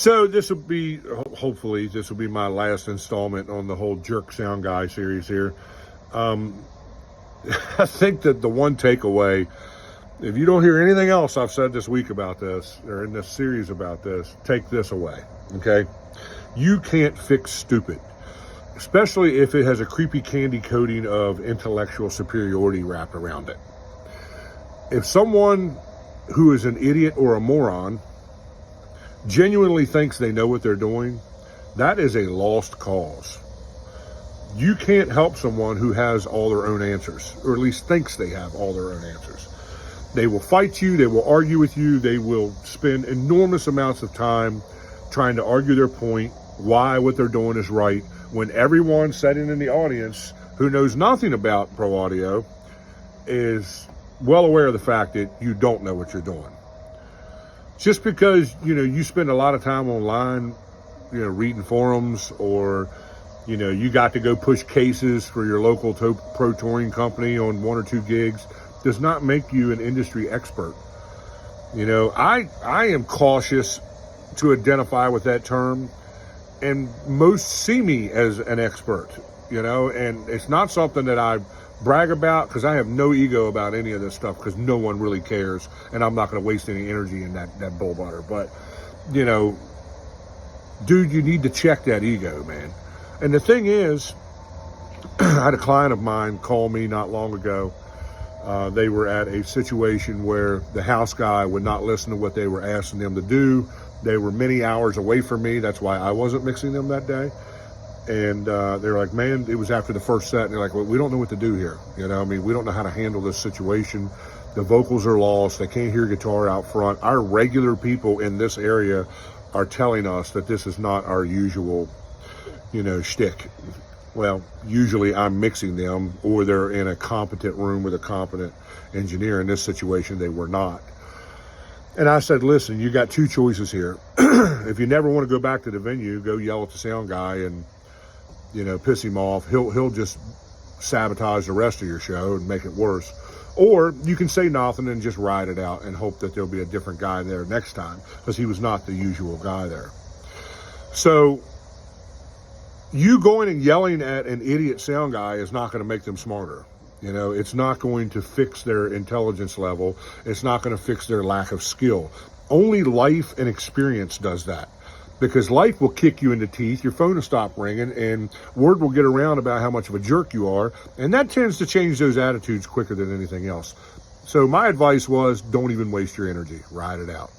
So this will be, hopefully, this will be my last installment on the whole Jerk Sound Guy series here. I think that the one takeaway, if you don't hear anything else I've said this week about this, or in this series about this, take this away, okay? You can't fix stupid, especially if it has a creepy candy coating of intellectual superiority wrapped around it. If someone who is an idiot or a moron genuinely thinks they know what they're doing, that is a lost cause. You can't help someone who has all their own answers, or at least thinks they have all their own answers. They will fight you, they will argue with you, they will spend enormous amounts of time trying to argue their point, why what they're doing is right, when everyone sitting in the audience who knows nothing about pro audio is well aware of the fact that you don't know what you're doing. Just because, you spend a lot of time online, reading forums, or, you got to go push cases for your local pro touring company on 1 or 2 gigs, does not make you an industry expert. I am cautious to identify with that term, and most see me as an expert, and it's not something that I brag about, because I have no ego about any of this stuff, because no one really cares, and I'm not going to waste any energy in that bull butter. But dude, you need to check that ego, man. And the thing is, I had a client of mine call me not long ago. They were at a situation where the house guy would not listen to what they were asking them to do. They were many hours away from me. That's why I wasn't mixing them that day. And they were like, man, it was after the first set, and they're like, well, we don't know what to do here. We don't know how to handle this situation. The vocals are lost. They can't hear guitar out front. Our regular people in this area are telling us that this is not our usual, shtick. Well, usually I'm mixing them, or they're in a competent room with a competent engineer. In this situation, they were not. And I said, listen, you got 2 choices here. If you never want to go back to the venue, go yell at the sound guy and, piss him off. He'll just sabotage the rest of your show and make it worse. Or you can say nothing and just ride it out and hope that there'll be a different guy there next time, because he was not the usual guy there. So you going and yelling at an idiot sound guy is not going to make them smarter. It's not going to fix their intelligence level. It's not going to fix their lack of skill. Only life and experience does that, because life will kick you in the teeth. Your phone will stop ringing, and word will get around about how much of a jerk you are. And that tends to change those attitudes quicker than anything else. So my advice was, don't even waste your energy. Ride it out.